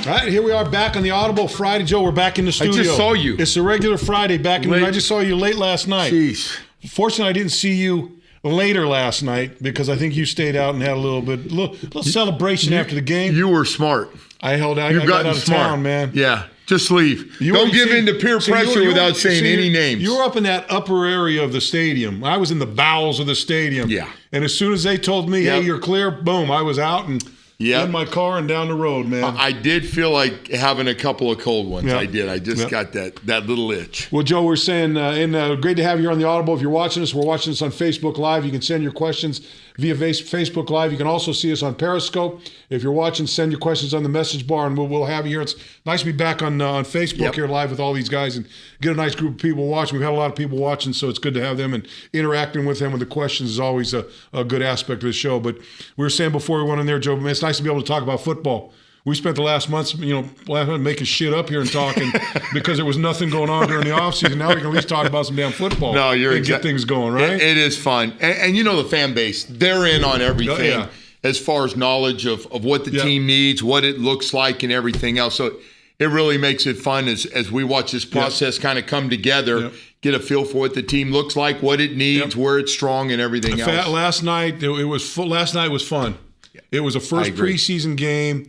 All right, here we are back on the Audible Friday. Joe, we're back in the studio. I just saw you. It's a regular Friday back in I just saw you late last night. Jeez. Fortunately, I didn't see you later last night because I think you stayed out and had a little celebration after the game. You were smart. I held out. You've I got gotten out of smart. town, man. Yeah. Just leave. Don't give in to peer pressure without saying any names. You were up in that upper area of the stadium. I was in the bowels of the stadium. Yeah. And as soon as they told me, hey, you're clear, boom, I was out and in my car and down the road, man. I did feel like having a couple of cold ones. Yep. I did. I just got that little itch. Well, Joe, we're saying, great to have you here on the Audible. If you're watching us, we're watching us on Facebook Live. You can send your questions via Facebook Live. You can also see us on Periscope. If you're watching, send your questions on the message bar, and we'll have you here. It's nice to be back on Facebook here live with all these guys and get a nice group of people watching. We've had a lot of people watching, so it's good to have them, and interacting with them with the questions is always a good aspect of the show. But we were saying before we went in there, Joe, man, it's nice to be able to talk about football. We spent the last months, making shit up here and talking because there was nothing going on during the offseason. Now we can at least talk about some damn football and get things going, right? It is fun. And the fan base, they're in on everything as far as knowledge of what the team needs, what it looks like, and everything else. So it really makes it fun as we watch this process kind of come together, get a feel for what the team looks like, what it needs, where it's strong, and everything else. Last night was fun. It was a first preseason game.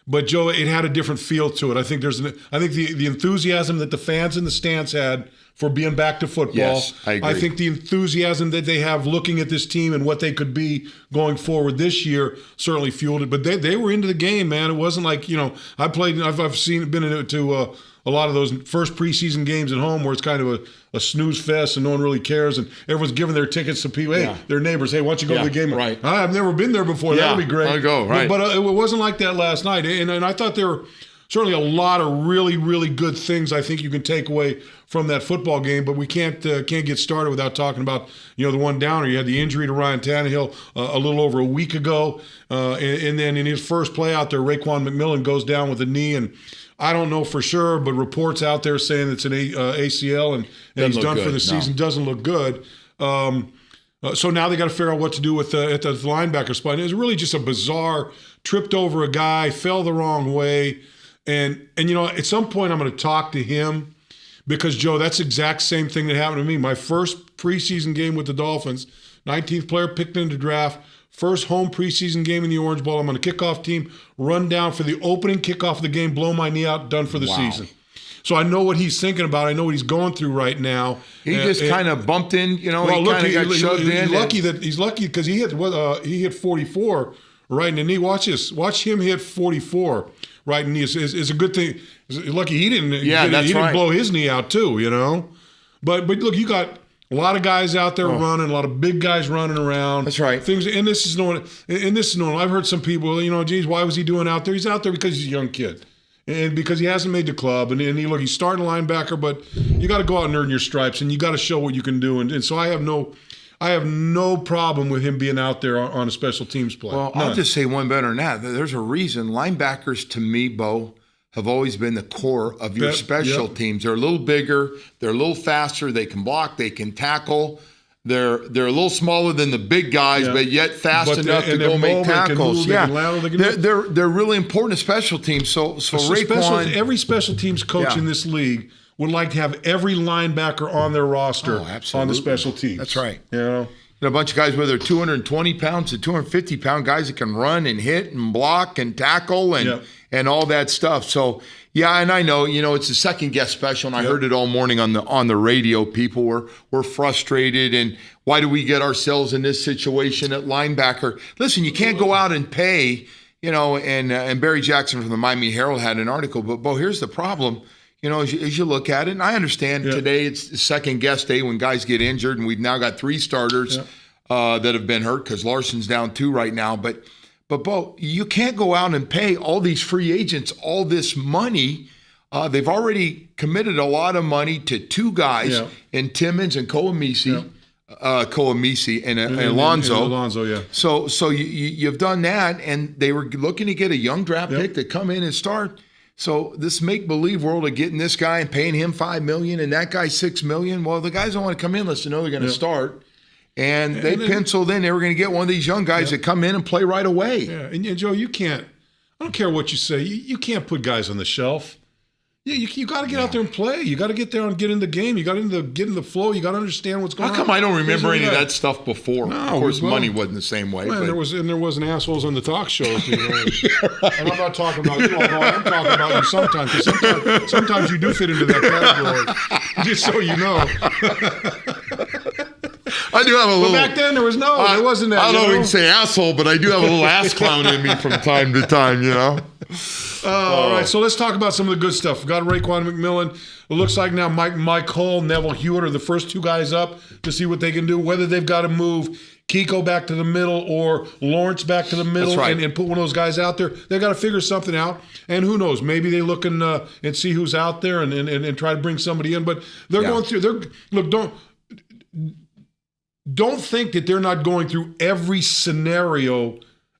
But Joe, it had a different feel to it. I think the enthusiasm that the fans in the stands had for being back to football. Yes, I agree. I think the enthusiasm that they have looking at this team and what they could be going forward this year certainly fueled it. But they were into the game, man. It wasn't like I've been into a lot of those first preseason games at home where it's kind of a snooze fest and no one really cares and everyone's giving their tickets to people. Hey, their neighbors. Hey, why don't you go to the game? Right. I've never been there before. That'll be great. I'll go. Right. But it wasn't like that last night. And I thought there were certainly a lot of really, really good things I think you can take away from that football game. But we can't get started without talking about the one downer. You had the injury to Ryan Tannehill a little over a week ago, and then in his first play out there, Raekwon McMillan goes down with a knee, and I don't know for sure, but reports out there saying it's an ACL and he's done for the season. Doesn't look good. So now they got to figure out what to do at the linebacker spot. It was really just a bizarre, tripped over a guy, fell the wrong way. And at some point I'm going to talk to him because, Joe, that's the exact same thing that happened to me. My first preseason game with the Dolphins, 19th player picked in the draft, first home preseason game in the Orange Bowl. I'm on a kickoff team, run down for the opening kickoff of the game, blow my knee out, done for the season. So I know what he's thinking about. I know what he's going through right now. He just kind of bumped in, he kind of got shoved in. He's lucky because he hit 44 right in the knee. Watch this. Watch him hit 44 right in the knee. It's a good thing. Lucky he didn't. He didn't blow his knee out too. But look, you got a lot of guys out there running, a lot of big guys running around. That's right. And this is known. I've heard some people, geez, why was he doing out there? He's out there because he's a young kid. And because he hasn't made the club, and he's starting linebacker, but you got to go out and earn your stripes, and you got to show what you can do. And so I have no problem with him being out there on a special teams play. Well, I'll just say one better than that. There's a reason linebackers, to me, Bo, have always been the core of your special teams. They're a little bigger, they're a little faster, they can block, they can tackle. They're a little smaller than the big guys, but yet fast enough to go make tackles. They're really important to special teams. So Raekwon, every special teams coach in this league would like to have every linebacker on their roster on the special teams. That's right. A bunch of guys, whether 220 pounds to 250 pound guys that can run and hit and block and tackle and all that stuff. So and I know, it's a second guess special, and I heard it all morning on the radio. People were frustrated, and why do we get ourselves in this situation at linebacker? Listen, you can't go out and pay, and Barry Jackson from the Miami Herald had an article, but Bo, here's the problem. As you look at it, and I understand today it's the second guess day when guys get injured, and we've now got 3 starters that have been hurt because Larson's down 2 right now, But Bo, you can't go out and pay all these free agents all this money. They've already committed a lot of money to 2 guys in Timmons and Koamisi and Alonzo. Alonzo, So you've done that, and they were looking to get a young draft pick to come in and start. So this make-believe world of getting this guy and paying him $5 million and that guy $6 million. Well, the guys don't want to come in unless they know they're going to start. And they penciled in they were going to get one of these young guys that come in and play right away. Yeah, and Joe, you can't. I don't care what you say. You can't put guys on the shelf. Yeah, you got to get out there and play. You got to get there and get in the game. You got to get in the flow. You got to understand what's going on. How come I don't remember any of that stuff before? No, of course, money wasn't the same way. Man, but. there wasn't assholes on the talk shows. You know? Right. And I'm not talking about you, although I am talking about you sometimes. Because sometimes you do fit into that category. Just so you know. I do have a little. But back then there wasn't that. I don't know if you can say asshole, but I do have a little ass clown in me from time to time. You know. All right, so let's talk about some of the good stuff. We've got Raekwon McMillan. It looks like now Mike Hull, Neville Hewitt are the first two guys up to see what they can do, whether they've got to move Kiko back to the middle or Lawrence back to the middle and put one of those guys out there. They've got to figure something out. And who knows, maybe they look and see who's out there and try to bring somebody in. But they're going through don't think that they're not going through every scenario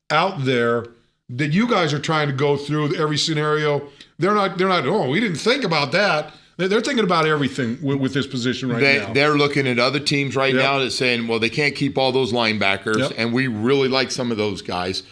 out there that you guys are trying to go through. Every scenario. They're not, oh, we didn't think about that. They're thinking about everything with this position now. They're looking at other teams right now that's saying, well, they can't keep all those linebackers, and we really like some of those guys.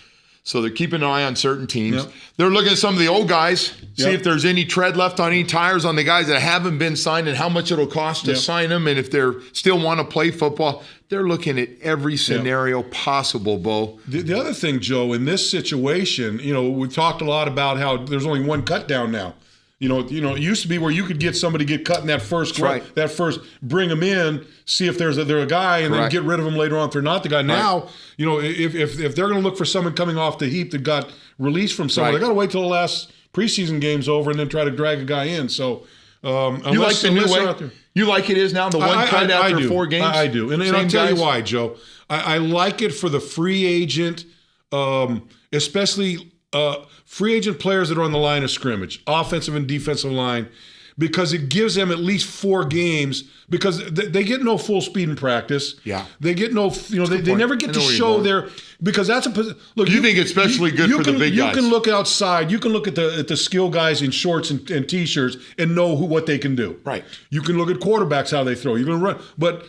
So they're keeping an eye on certain teams. They're looking at some of the old guys, see if there's any tread left on any tires on the guys that haven't been signed and how much it'll cost to sign them, and if they still want to play football. They're looking at every scenario possible, Bo. The other thing, Joe, in this situation, we talked a lot about how there's only one cut down now. It used to be where you could get somebody get cut in that first bring them in, see if they're a guy, and then get rid of them later on if they're not the guy. Now, if they're going to look for someone coming off the heap that got released from somewhere, they got to wait till the last preseason game's over and then try to drag a guy in. So, you like the new way? You like it is now, the one cut after 4 games? I do. And I'll tell you why, Joe. I like it for the free agent, especially free agent players that are on the line of scrimmage, offensive and defensive line, because it gives them at least 4 games because they get no full speed in practice. Yeah. They get no, they never get to show their, because that's look. You think it's especially good for the big guys. You can look outside. You can look at the skill guys in shorts and T-shirts and know what they can do. Right. You can look at quarterbacks, how they throw. You can run. But,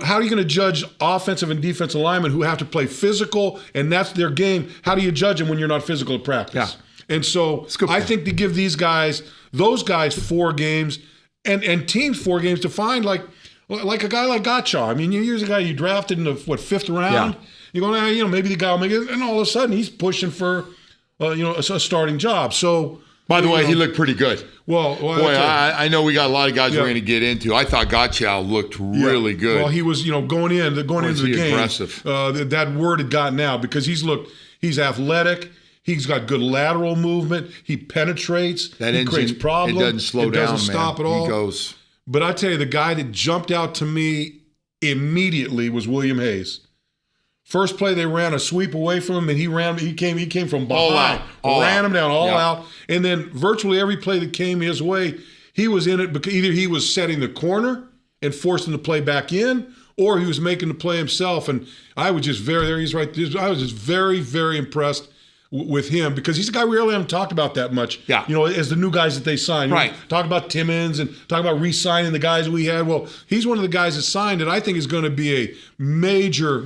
how are you going to judge offensive and defensive linemen who have to play physical and that's their game? How do you judge them when you're not physical at practice? Yeah. And so I think to give those guys 4 games and teams 4 games to find like a guy like Gotcha. I mean, here's a guy you drafted in the 5th round. Yeah. You go, maybe the guy will make it, and all of a sudden he's pushing for, a starting job. So, by the way, he looked pretty good. Well, boy, I know we got a lot of guys we're going to get into. I thought Gotcha looked really good. Well, he was, going into the game. Impressive. That word had gotten out because he's athletic. He's got good lateral movement. He penetrates. He creates problems. It doesn't slow down, doesn't stop at all. He goes. But I tell you, the guy that jumped out to me immediately was William Hayes. First play, they ran a sweep away from him, and he came from behind, ran him down out, and then virtually every play that came his way, he was in it because either he was setting the corner and forcing the play back in, or he was making the play himself. And I was just I was just very, very impressed with him because he's a guy we really haven't talked about that much. Yeah. As the new guys that they signed. Talk about Timmons and talk about re-signing the guys we had. Well, he's one of the guys that signed that I think is going to be a major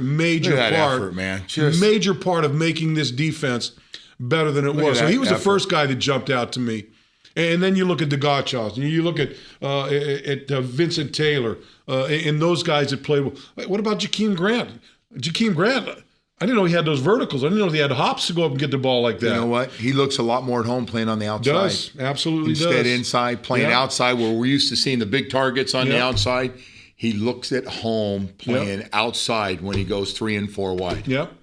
part of making this defense better than it was. So he was the first guy that jumped out to me. And then you look at the Gotchas, and you look at Vincent Taylor and those guys that played well. What about Jakeem Grant? I didn't know he had those verticals. I didn't know he had hops to go up and get the ball like that. You know what? He looks a lot more at home playing on the outside. Absolutely does. Instead inside, playing outside where we're used to seeing the big targets on the outside. He looks at home playing outside when he goes 3 and 4 wide. Yep.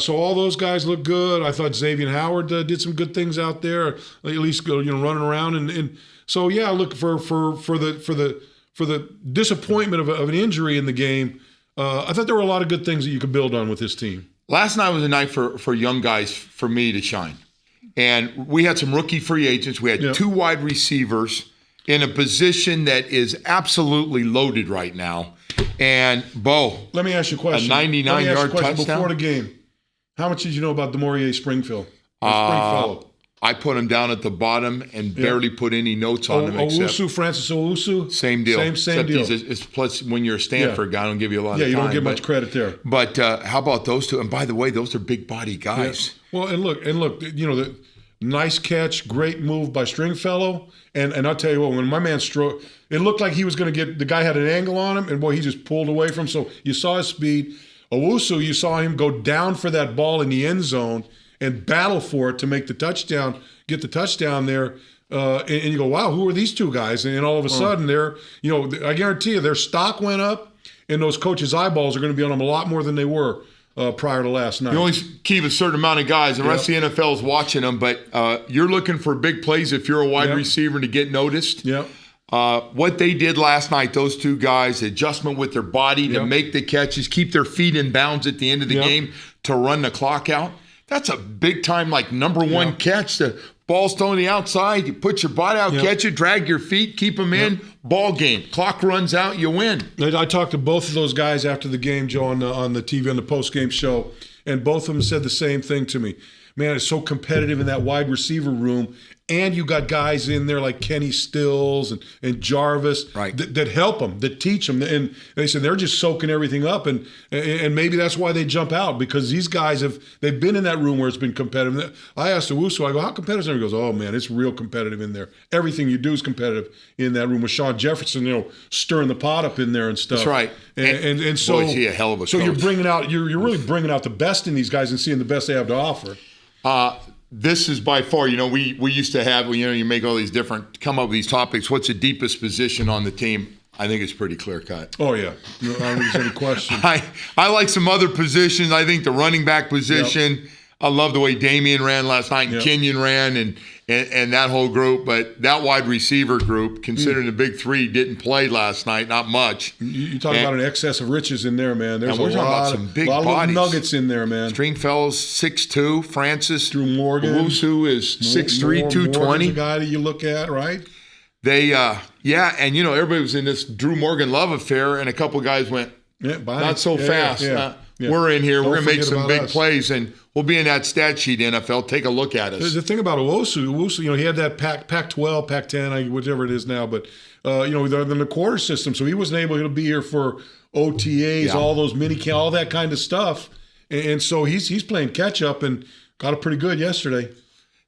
So all those guys look good. I thought Xavier Howard did some good things out there, at least running around and so look for the disappointment of an injury in the game. I thought there were a lot of good things that you could build on with this team. Last night was a night for young guys for me to shine, and we had some rookie free agents. We had 2 wide receivers in a position that is absolutely loaded right now. And, Bo, let me ask you a question. A 99-yard touchdown. Before the game, how much did you know about Demorier Springfield? I put him down at the bottom and barely put any notes on him. Francis Owusu? Same deal. Same deal. Plus, when you're a Stanford guy, I don't give you a lot of time. Yeah, you don't get much credit there. But how about those 2? And by the way, those are big body guys. Yeah. Well, and look, Nice catch, great move by Stringfellow. And I'll tell you what, when my man Stroh, it looked like he was going to get, the guy had an angle on him, and boy, he just pulled away from him. So you saw his speed. Owusu, you saw him go down for that ball in the end zone and battle for it to make the touchdown, get the touchdown there. And you go, wow, who are these two guys? And all of a sudden, I guarantee you, their stock went up, and those coaches' eyeballs are going to be on them a lot more than they were prior to last night. You only keep a certain amount of guys. The rest of the NFL is watching them, but you're looking for big plays if you're a wide receiver to get noticed. Yep. What they did last night, those two guys, adjustment with their body to make the catches, keep their feet in bounds at the end of the game to run the clock out. That's a big time, like number one catch. The ball's thrown on the outside. You put your body out, catch it, drag your feet, keep them in. Ball game. Clock runs out, you win. I talked to both of those guys after the game, Joe, on the TV, on the post-game show, and both of them said the same thing to me. Man, it's so competitive in that wide receiver room. And you got guys in there like Kenny Stills and Jarvis that help them, that teach them. And they said they're just soaking everything up. And maybe that's why they jump out, because these guys they've been in that room where it's been competitive. I asked Owusu, I go, how competitive is it? He goes, oh, man, it's real competitive in there. Everything you do is competitive in that room with Sean Jefferson, stirring the pot up in there and stuff. That's right. And so, boy, is he a hell of a coach. you're bringing out, you're really bringing out the best in these guys and seeing the best they have to offer. This is by far, we used to have, you make all these different, come up with these topics. What's the deepest position on the team? I think it's pretty clear cut. Oh, yeah. No, I don't think there's any question. I like some other positions. I think the running back position, I love the way Damian ran last night and Kenyon ran and that whole group. But that wide receiver group, considering the big three didn't play last night, not much. You talk about an excess of riches in there, man. There's a lot of big bodies. Nuggets in there, man. Stringfellow's 6'2", Francis. Drew Morgan. Owusu is 6'3", 220. Morgan's the guy that you look at, right? They, and everybody was in this Drew Morgan love affair, and a couple guys went, not so fast. We're in here. We're going to make some big plays, and we'll be in that stat sheet, NFL. Take a look at us. The thing about Owusu, he had that Pac-12, Pac-10, whatever it is now, but, they're in the quarter system, so he wasn't able to be here for OTAs, all those all that kind of stuff. And so he's playing catch-up and got it pretty good yesterday.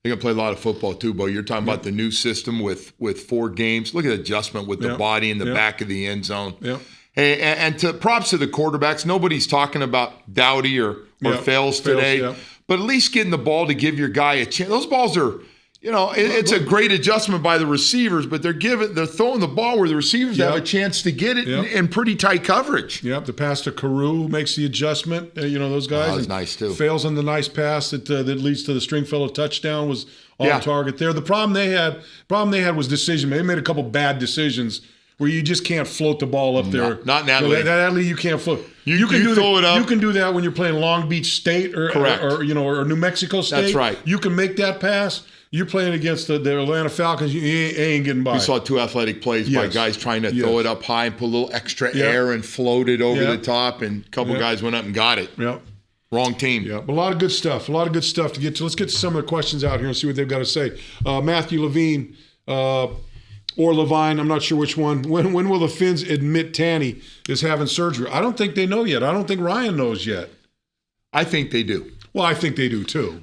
They're going to play a lot of football, too, Bo. You're talking about the new system with 4 games. Look at the adjustment with the body in the back of the end zone. Yeah. Hey, and props to the quarterbacks. Nobody's talking about Dowdy or Fails today, but at least getting the ball to give your guy a chance. Those balls are, it's a great adjustment by the receivers, but they're throwing the ball where the receivers have a chance to get it in pretty tight coverage. Yep, the pass to Carew makes the adjustment. Those guys. That was nice too. Fails on the nice pass that leads to the Stringfellow touchdown was on target there. The problem they had was decision. They made a couple bad decisions where you just can't float the ball up there. Not in that league. That league you can't float. You can throw it up. You can do that when you're playing Long Beach State or New Mexico State. That's right. You can make that pass. You're playing against the Atlanta Falcons. You ain't getting by. We saw 2 athletic plays by guys trying to throw it up high and put a little extra air and float it over the top, and a couple guys went up and got it. Yep. Wrong team. Yeah, but a lot of good stuff. A lot of good stuff to get to. Let's get to some of the questions out here and see what they've got to say. Matthew Levine or Levine, I'm not sure which one. When will the Finns admit Tanny is having surgery? I don't think they know yet. I don't think Ryan knows yet. I think they do. Well, I think they do too.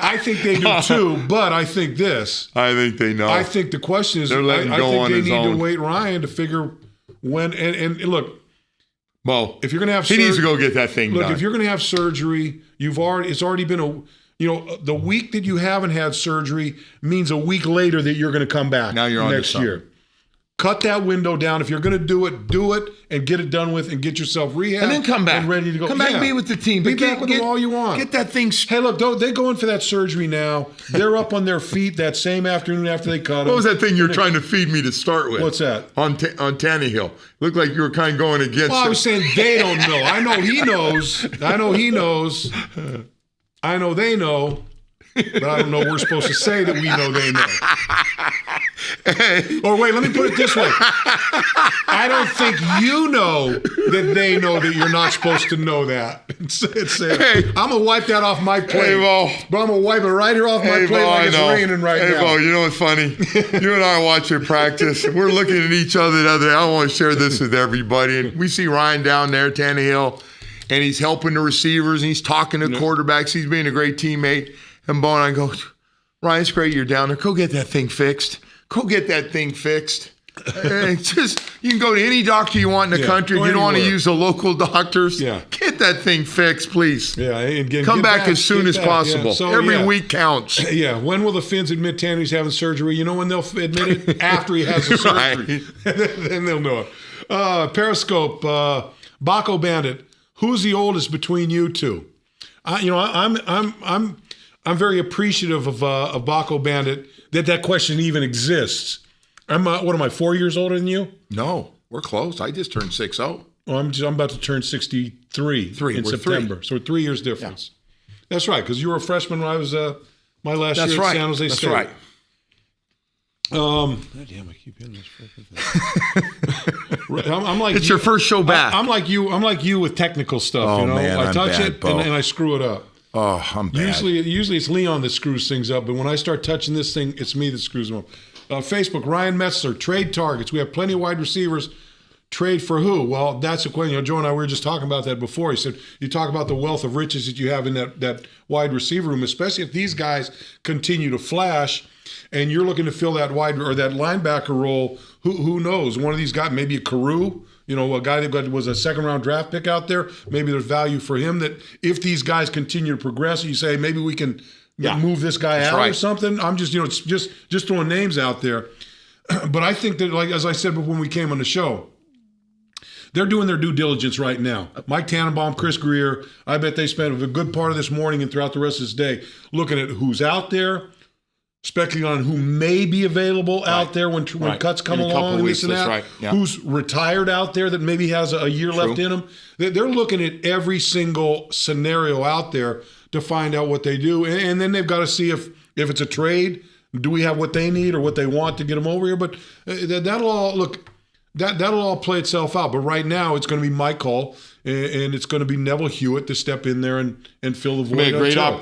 I think they do too, but I think this. I think they know. I think the question is, they're letting go on his own. They need to wait Ryan to figure when. And look, well, if you're going to have he needs to go get that thing done. Look, if you're going to have surgery, it's already been the week that you haven't had surgery means a week later that you're going to come back. Now you're on next year. Cut that window down. If you're going to do it and get it done with and get yourself rehab. And then come back. And ready to go. Come back and be with the team. Be back with them all you want. Get that thing. Hey, look, they go in for that surgery now. They're up on their feet that same afternoon after they cut them. What was that thing you were trying to feed me to start with? What's that? On Tannehill. Looked like you were kind of going against Well, I was saying they don't know. I know he knows. I know he knows. I know they know. But I don't know we're supposed to say that we know they know. Or wait, let me put it this way. I don't think you know that they know that you're not supposed to know that. I'm going to wipe that off my plate. But I'm going to wipe it right here off my plate like it's raining right now. Hey, Bo, you know what's funny? You and I are watching practice. We're looking at each other the other day. I want to share this with everybody. And we see Ryan down there, Tannehill. and he's helping the receivers, and he's talking to quarterbacks. He's being a great teammate. And Bo and I go, Ryan, it's great you're down there. Go get that thing fixed. Go get that thing fixed. It's just, you can go to any doctor you want in the country. If you don't want to use the local doctors, get that thing fixed, please. Yeah, and come back as soon as possible. Yeah. So, every week counts. Yeah, when will the Finns admit Tanner's having surgery? You know when they'll admit it? After he has the surgery. Then they'll know it. Periscope, Baco Bandit, who's the oldest between you two? I'm very appreciative of Baco Bandit that question even exists. What am I, 4 years older than you? No, we're close. I just turned 60. Well, I'm about to turn 63 in September. So 3 years difference. Yeah. That's right, because you were a freshman when I was my last year at San Jose State. That's right. Damn, I keep hitting this freaking thing. I'm like it's your first show back. I'm like you with technical stuff. Oh, man, I touch bad, it and I screw it up. Oh, I'm bad. Usually it's Leon that screws things up, but when I start touching this thing, it's me that screws them up. Facebook, Ryan Metzler, trade targets. We have plenty of wide receivers. Trade for who? Well, that's a question. Joe and I were just talking about that before. He said, you talk about the wealth of riches that you have in that wide receiver room, especially if these guys continue to flash and you're looking to fill that wide or that linebacker role. Who knows? One of these guys, maybe a Carew, a guy that was a second-round draft pick out there. Maybe there's value for him that if these guys continue to progress, you say maybe we can move this guy out or something. I'm just, it's just throwing names out there. But I think that, like as I said when we came on the show, they're doing their due diligence right now. Mike Tannenbaum, Chris Greer, I bet they spent a good part of this morning and throughout the rest of this day looking at who's out there, speculating on who may be available out there when cuts come along and this and that. Who's retired out there that maybe has a year left in them. They're looking at every single scenario out there to find out what they do. And then they've got to see if it's a trade, do we have what they need or what they want to get them over here? But that'll all play itself out. But right now it's going to be Mike Hull and it's going to be Neville Hewitt to step in there and fill the void.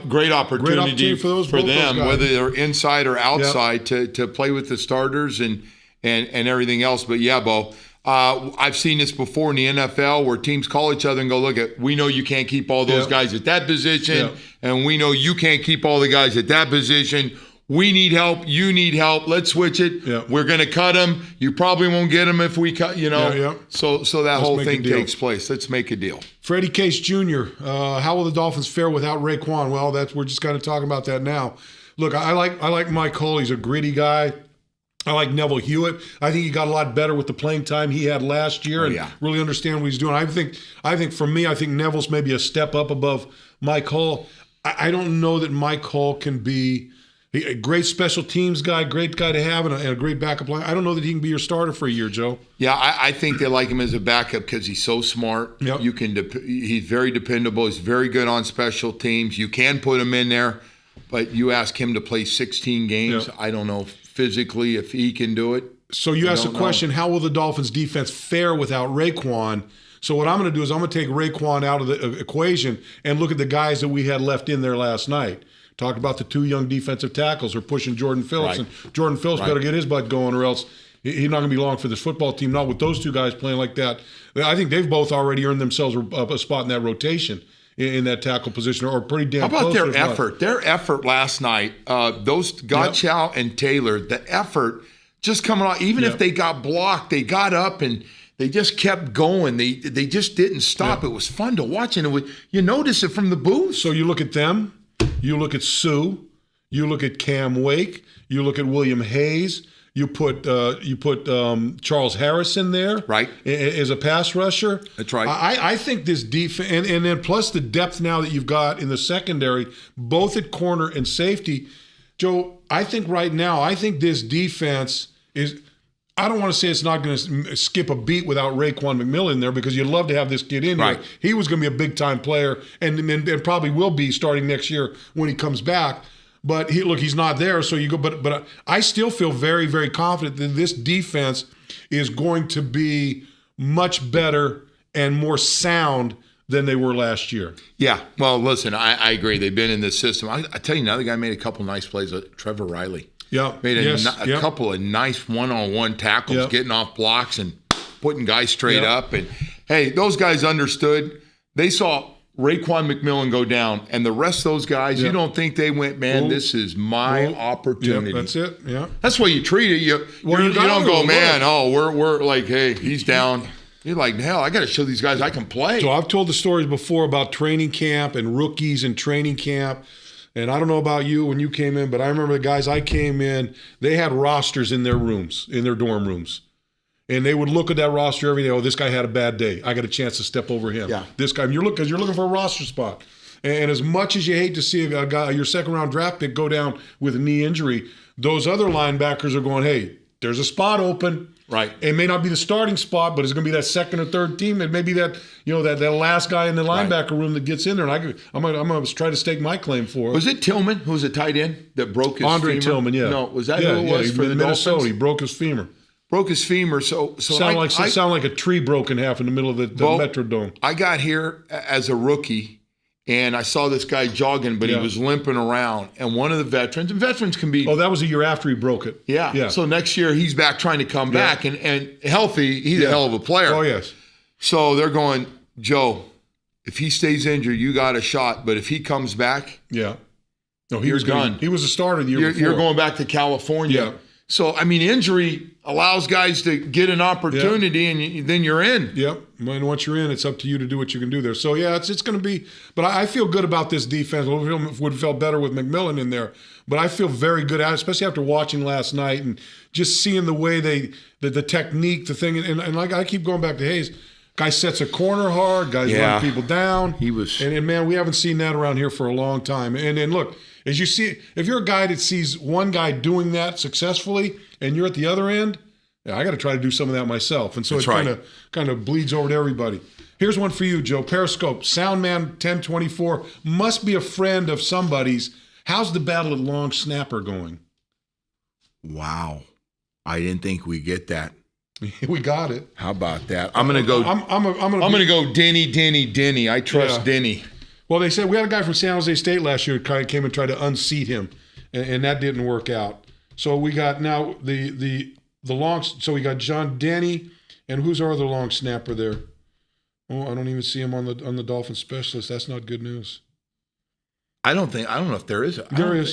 Great opportunity for them, whether they're inside or outside, to play with the starters and everything else. But yeah, Bo, I've seen this before in the NFL where teams call each other and go, look, we know you can't keep all those guys at that position, and we know you can't keep all the guys at that position. We need help. You need help. Let's switch it. We're going to cut them. You probably won't get them if we cut, So that whole thing takes place. Let's make a deal. Freddie Case Jr., how will the Dolphins fare without Raekwon? Well, we're just kind of talking about that now. Look, I like Mike Hull. He's a gritty guy. I like Neville Hewitt. I think he got a lot better with the playing time he had last year and really understand what he's doing. I think for me, I think Neville's maybe a step up above Mike Hull. I don't know that Mike Hull can be a great special teams guy, great guy to have, and a great backup line. I don't know that he can be your starter for a year, Joe. Yeah, I think they like him as a backup because he's so smart. Yep. He's very dependable. He's very good on special teams. You can put him in there, but you ask him to play 16 games. Yep. I don't know physically if he can do it. So you asked the question, how will the Dolphins defense fare without Raekwon? So what I'm going to do is I'm going to take Raekwon out of the equation and look at the guys that we had left in there last night. Talked about the two young defensive tackles who are pushing Jordan Phillips. And Jordan Phillips better get his butt going or else he's not going to be long for this football team, not with those two guys playing like that. I think they've both already earned themselves a spot in that rotation in that tackle position or pretty damn close. How about their effort? Their effort last night, those Gottschall and Taylor, the effort just coming out, even if they got blocked, they got up and they just kept going. They just didn't stop. It was fun to watch. And you notice it from the booth. So you look at them. You look at Sue, you look at Cam Wake, you look at William Hayes, you put Charles Harris in there, as a pass rusher. That's right. I think this defense, and then plus the depth now that you've got in the secondary, both at corner and safety, Joe. I think right now, this defense is. I don't want to say it's not going to skip a beat without Raekwon McMillan in there because you'd love to have this kid in here. He was going to be a big-time player and probably will be starting next year when he comes back. But he's not there, so you go. But I still feel very, very confident that this defense is going to be much better and more sound than they were last year. Yeah. Well, listen, I agree. They've been in this system. I tell you, another guy made a couple nice plays. Trevor Riley. Yeah, made a couple of nice one-on-one tackles, getting off blocks and putting guys straight up. And, hey, those guys understood they saw Raekwon McMillan go down, and the rest of those guys, you don't think they went, man, this is my opportunity. That's it. Yeah. That's why you treat it. You don't go, man, we're like, hey, he's down. You're like, hell, I got to show these guys I can play. So I've told the stories before about training camp and rookies in training camp. And I don't know about you when you came in, but I remember the guys I came in, they had rosters in their rooms, in their dorm rooms. And they would look at that roster every day. Oh, this guy had a bad day. I got a chance to step over him. Yeah. This guy, you're looking for a roster spot. And as much as you hate to see a guy, your second round draft pick go down with a knee injury, those other linebackers are going, hey, there's a spot open. Right. It may not be the starting spot, but it's going to be that second or third team. It may be that, that last guy in the linebacker room that gets in there. And I'm going to try to stake my claim for it. Was it Tillman who was a tight end that broke his Andre femur? Tillman, yeah. No, was that who it was for the Minnesota? Dolphins? He broke his femur. Broke his femur. So sound like a tree broke in half in the middle of the Metrodome. I got here as a rookie, and I saw this guy jogging, but he was limping around. And one of the veterans, and veterans can be... Oh, that was a year after he broke it. Yeah. So next year, he's back trying to come back, and healthy. He's a hell of a player. Oh, yes. So they're going, Joe, if he stays injured, you got a shot. But if he comes back... Yeah. No, you're done. He was a starter the year before. You're going back to California. Yeah. So, I mean, injury allows guys to get an opportunity, and then you're in. Yep. And once you're in, it's up to you to do what you can do there. So, yeah, it's going to be – but I feel good about this defense. Would have felt better with McMillan in there. But I feel very good at it, especially after watching last night and just seeing the way the technique, the thing. And like I keep going back to Hayes. Guy sets a corner hard. Guys run people down. He was – and, man, we haven't seen that around here for a long time. And look – as you see, if you're a guy that sees one guy doing that successfully and you're at the other end, I got to try to do some of that myself. And so it kind of bleeds over to everybody. Here's one for you, Joe. Periscope, Soundman 1024, must be a friend of somebody's. How's the battle at long snapper going? Wow. I didn't think we'd get that. We got it. How about that? I'm going to go. I'm going to go Denny. I trust Denny. Well, they said we had a guy from San Jose State last year who came and tried to unseat him, and that didn't work out. So we got now the long. So we got John Denny, and who's our other long snapper there? Oh, I don't even see him on the Dolphins specialist. That's not good news. I don't know if there is.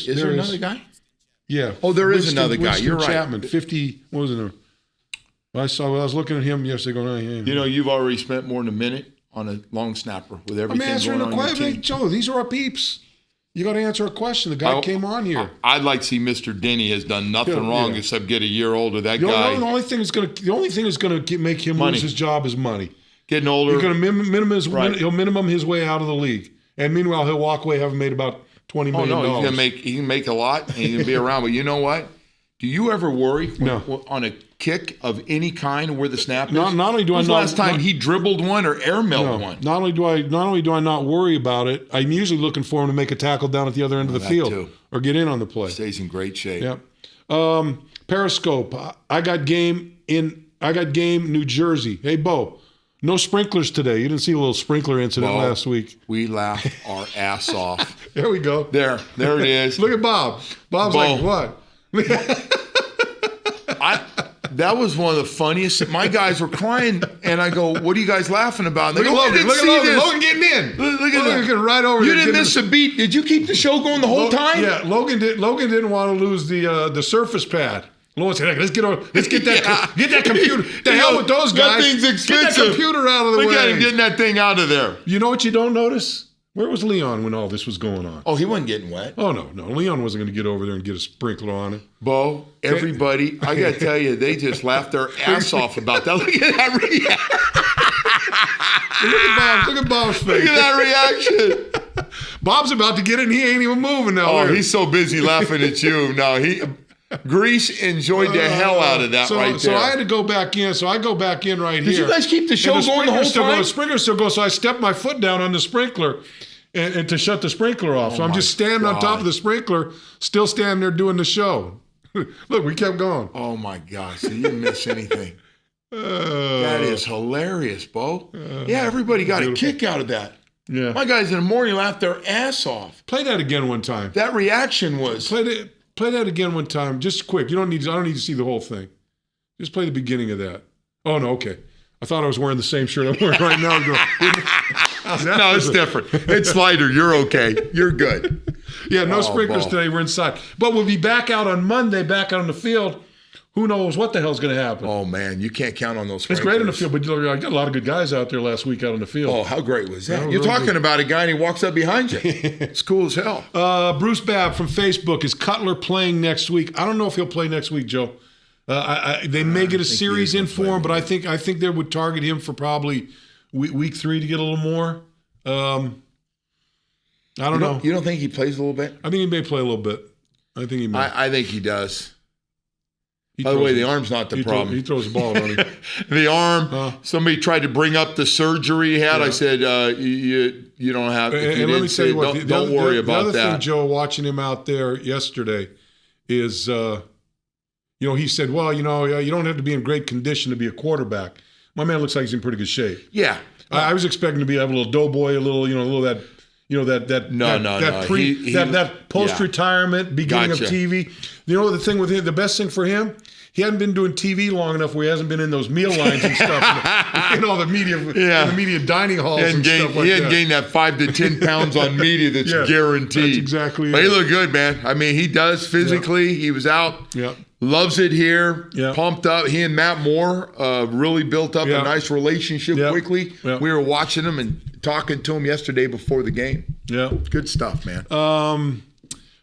Is there another guy? Yeah. Oh, there is another guy. You're right. Chapman, 50. What was it? I was looking at him yesterday going, oh, yeah. You've already spent more than a minute on a long snapper with everything going on your team. Joe, these are our peeps. You got to answer a question. The guy came on here. I'd like to see Mr. Denny has done nothing wrong except get a year older. That guy. The only thing is going to make him lose his job is money. Getting older. He's going to he'll minimum his way out of the league, and meanwhile he'll walk away having made about $20 million. Oh no, he can make a lot and he can be around. But you know what? Do you ever worry on a kick of any kind where the snap is? Not only do I not. Last time he dribbled one or airmailed one. Not only do I not worry about it, I'm usually looking for him to make a tackle down at the other end of the field or get in on the play. Stays in great shape. Yep. Periscope. I got game New Jersey. Hey Bo, no sprinklers today. You didn't see a little sprinkler incident last week. We laughed our ass off. There we go. There it is. Look at Bob. Bob's like, what? That was one of the funniest. My guys were crying, and I go, "What are you guys laughing about?" And look at Logan. Look at Logan. Logan getting in. Look at that. Getting right over. You didn't miss a beat. Did you keep the show going the whole time? Yeah. Logan didn't want to lose the surface pad. Logan said, "Let's get that computer. The hell with those guys. That thing's expensive. Get that computer out of the way. Look at him getting that thing out of there. You know what you don't notice? Where was Leon when all this was going on? Oh, he wasn't getting wet. Oh, no. Leon wasn't going to get over there and get a sprinkler on it. Bo, everybody, I got to tell you, they just laughed their ass off about that. Look at that reaction. Look at Bob's face. Look at that reaction. Bob's about to get it, and he ain't even moving now. Oh, he's so busy laughing at you. No, Grease enjoyed the hell out of that right there. So I had to go back in. So I go back in right here. Did you guys keep the show going the whole time? The sprinkler still goes. So I stepped my foot down on the sprinkler and to shut the sprinkler off. So I'm just standing on top of the sprinkler, still standing there doing the show. Look, we kept going. Oh, my gosh. So you didn't miss anything. That is hilarious, Bo. Yeah, everybody got a kick out of that. Yeah. My guys in the morning laughed their ass off. Play that again one time. That reaction was... Play that again one time, just quick. I don't need to see the whole thing. Just play the beginning of that. Oh, no, okay. I thought I was wearing the same shirt I'm wearing right now. No, it's different. It's lighter. You're okay. You're good. Yeah, no sprinklers today. We're inside. But we'll be back out on Monday, back out on the field. Who knows what the hell's going to happen? Oh, man, you can't count on those sprinklers. It's great in the field, but I got a lot of good guys out there last week out on the field. Oh, how great was that? You're talking about a guy and he walks up behind you. It's cool as hell. Bruce Babb from Facebook, is Cutler playing next week? I don't know if he'll play next week, Joe. They may get a series in for him, but I think they would target him for probably week 3 to get a little more. I don't know. You don't think he plays a little bit? I think he may play a little bit. I think he may. I think he does. By the way, the arm's not the problem. He throws the ball, don't he? The arm, somebody tried to bring up the surgery he had. Yeah. I said, you don't have to. And let me tell you what, don't worry about that. The other thing, Joe, watching him out there yesterday is, he said, well, you don't have to be in great condition to be a quarterback. My man looks like he's in pretty good shape. Yeah. I was expecting to have a little doughboy, a little that that post-retirement beginning of TV. You know the thing with him, the best thing for him, he hadn't been doing TV long enough where he hasn't been in those meal lines and stuff in all the media, in the media dining halls and stuff like that. He hadn't gained that 5 to 10 pounds on media that's guaranteed. That's exactly But he looked good, man. I mean, he does physically. Yeah. He was out. Yeah. Loves it here. Yeah. Pumped up. He and Matt Moore really built up a nice relationship quickly. Yeah. We were watching him and talking to him yesterday before the game. Yeah. Good stuff, man.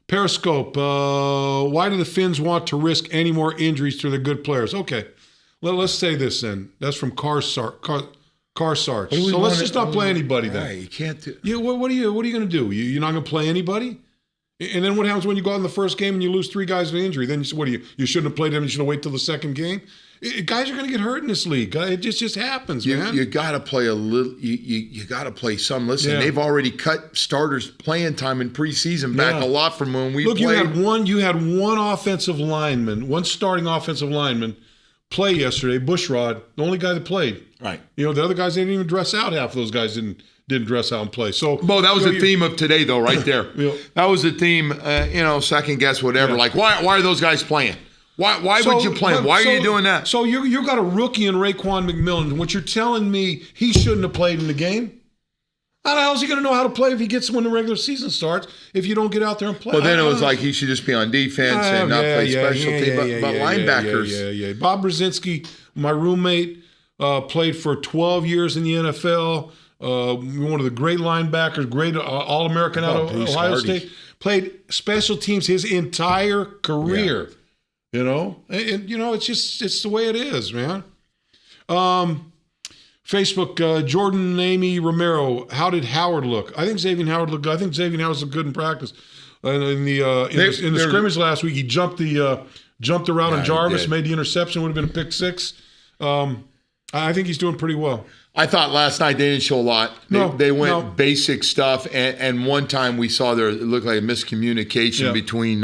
Periscope. Why do the Finns want to risk any more injuries to their good players? Okay. Let's say this then. That's from Carsart. So let's just not play anybody then. Right, you can't do. Yeah, what are you going to do? You're not going to play anybody? And then what happens when you go out in the first game and you lose 3 guys to injury? Then what do you shouldn't have played them. You should have waited till the second game. Guys are going to get hurt in this league. It just happens, man. You got to play a little. You got to play some. Listen, they've already cut starters playing time in preseason back a lot from when we played. You had one offensive lineman, one starting offensive lineman play yesterday. Bushrod, the only guy that played. Right. The other guys didn't even dress out. Half of those guys didn't dress out and play. So, Bo, that was the theme of today, though, right there. That was the theme. Second guess, whatever. Yeah. Like, why are those guys playing? Why would you play him? Why are you doing that? So you got a rookie in Raekwon McMillan. What you're telling me, he shouldn't have played in the game? How the hell is he going to know how to play if he gets when the regular season starts if you don't get out there and play? Well, then it was like he should just be on defense and not play special team. But linebackers. Yeah. Bob Brzezinski, my roommate, played for 12 years in the NFL. One of the great linebackers, great All-American out of Ohio State. Played special teams his entire career. Yeah. And it's the way it is, man. Facebook, Jordan Amy Romero, how did Howard look? I think Xavier Howard looked good. I think Xavier Howard looked good in practice. And in the scrimmage last week, he jumped around on Jarvis, made the interception, would have been a pick 6. I think he's doing pretty well. I thought last night they didn't show a lot. They went basic stuff, and one time we saw it looked like a miscommunication between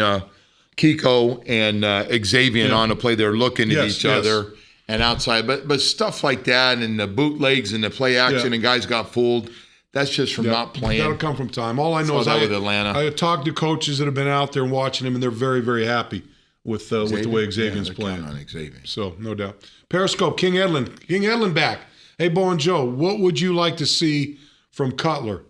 Kiko and Xavier on a play. They're looking at each other and outside. But stuff like that and the bootlegs and the play action and guys got fooled, that's just from not playing. That'll come from time. All I know is with Atlanta. I talked to coaches that have been out there watching him, and they're very, very happy with the way Xavier's playing. On Xavier. So, no doubt. Periscope, King Edlin back. Hey, Bo and Joe, what would you like to see from Cutler?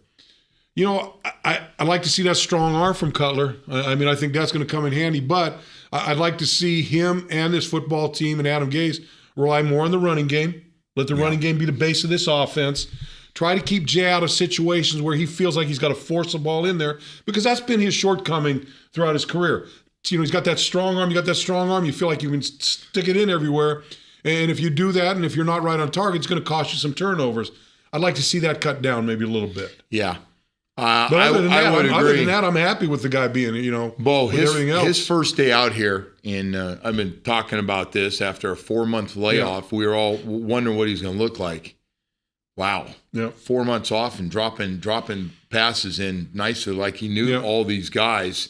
I'd like to see that strong arm from Cutler. I think that's going to come in handy. But I'd like to see him and this football team and Adam Gase rely more on the running game. Let the running game be the base of this offense. Try to keep Jay out of situations where he feels like he's got to force the ball in there, because that's been his shortcoming throughout his career. He's got that strong arm. You got that strong arm. You feel like you can stick it in everywhere. And if you do that, and if you're not right on target, it's going to cost you some turnovers. I'd like to see that cut down maybe a little bit. Yeah. But other than that, I'm happy with the guy being, Bo, everything else. His first day out here, and I've been talking about this after a 4-month layoff. We were all wondering what he's going to look like. Wow. Yeah. 4 months off and dropping passes in nicely like he knew all these guys.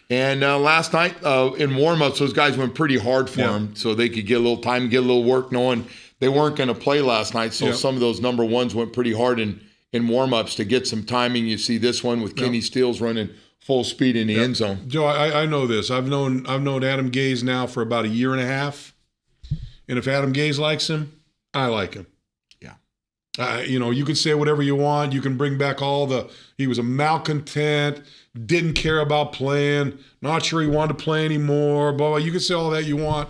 And last night in warm-ups, those guys went pretty hard for him so they could get a little time, get a little work, knowing they weren't going to play last night. So some of those number ones went pretty hard in warm-ups to get some timing. You see this one with Kenny Stills running full speed in the end zone. Joe, I know this. I've known Adam Gase now for about a year and a half. And if Adam Gase likes him, I like him. Yeah. You can say whatever you want. You can bring back he was a malcontent, didn't care about playing, not sure he wanted to play anymore, blah, blah. You can say all that you want.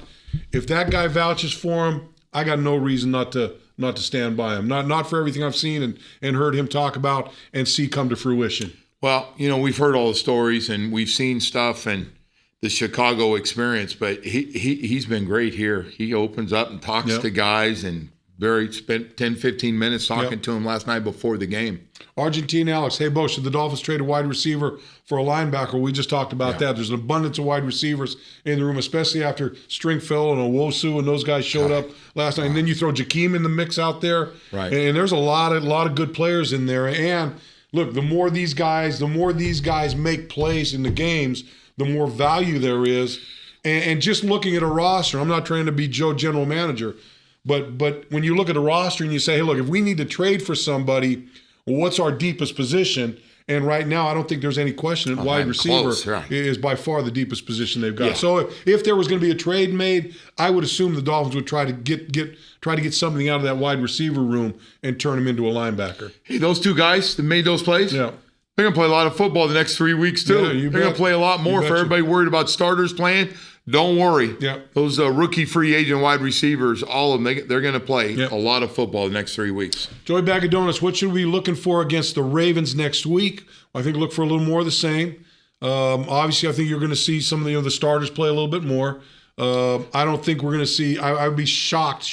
If that guy vouches for him, I got no reason not to stand by him. Not for everything I've seen and heard him talk about and see come to fruition. Well, we've heard all the stories and we've seen stuff and the Chicago experience, but he's been great here. He opens up and talks to guys and spent 10, 15 minutes talking to him last night before the game. Argentine Alex, hey, Bo, should the Dolphins trade a wide receiver for a linebacker? We just talked about that. There's an abundance of wide receivers in the room, especially after Stringfellow and Owosu and those guys showed up last night. And then you throw Jakeem in the mix out there. Right. And there's a lot of good players in there. And look, the more these guys make plays in the games, the more value there is. And just looking at a roster, I'm not trying to be Joe General Manager, but when you look at a roster and you say, hey, look, if we need to trade for somebody, well, what's our deepest position? And right now, I don't think there's any question that wide receiver is by far the deepest position they've got. Yeah. So if there was going to be a trade made, I would assume the Dolphins would try to get something out of that wide receiver room and turn him into a linebacker. Hey, those two guys that made those plays, they're going to play a lot of football the next 3 weeks too. Yeah, they're going to play a lot more. For everybody worried about starters playing, don't worry. Yeah. Those rookie free agent wide receivers, all of them, they're going to play a lot of football the next 3 weeks. Joey Bag of Donuts, what should we be looking for against the Ravens next week? I think look for a little more of the same. Obviously, I think you're going to see some of the starters play a little bit more. I don't think we're going to see – I would be shocked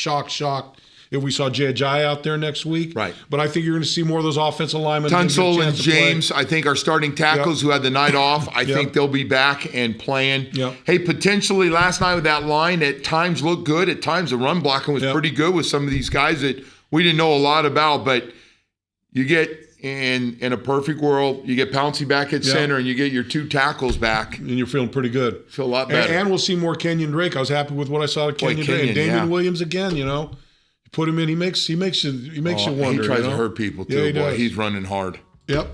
if we saw Jay Ajayi out there next week. Right. But I think you're going to see more of those offensive linemen. Tunsil and James, I think, are starting tackles who had the night off. I think they'll be back and playing. Yep. Hey, potentially last night with that line, at times looked good. At times the run blocking was pretty good with some of these guys that we didn't know a lot about. But you get, in a perfect world, you get Pouncey back at center and you get your two tackles back. And you're feeling pretty good. Feel a lot better. And we'll see more Kenyon Drake. I was happy with what I saw of Kenyon Drake. And Damian Williams again, Put him in. He makes you wonder. He tries to hurt people too. He's running hard. Yep.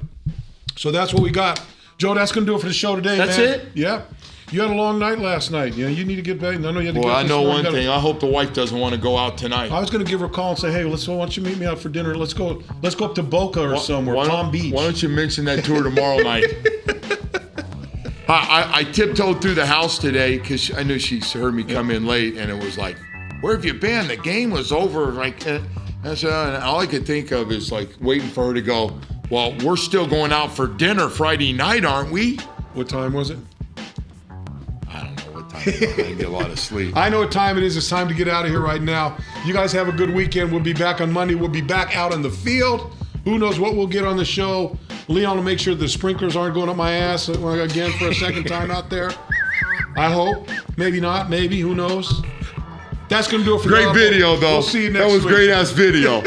So that's what we got, Joe. That's gonna do it for the show today. That's man. it. Yeah. You had a long night last night. You need to get back. I know you had to. Well, I know one thing. I hope the wife doesn't want to go out tonight. I was gonna give her a call and say, hey, why don't you meet me out for dinner? Let's go up to Boca or somewhere. Palm Beach. Why don't you mention that to her tomorrow night? I tiptoed through the house today because I knew she heard me come in late, and it was like, where have you been? The game was over. And all I could think of is waiting for her to go, well, we're still going out for dinner Friday night, aren't we? What time was it? I don't know what time. I didn't get a lot of sleep. I know what time it is. It's time to get out of here right now. You guys have a good weekend. We'll be back on Monday. We'll be back out on the field. Who knows what we'll get on the show. Leon will make sure the sprinklers aren't going up my ass again for a second time out there. I hope. Maybe not. Maybe. Who knows? That's going to do it for Great video, though. We'll see you next week. That was great-ass video.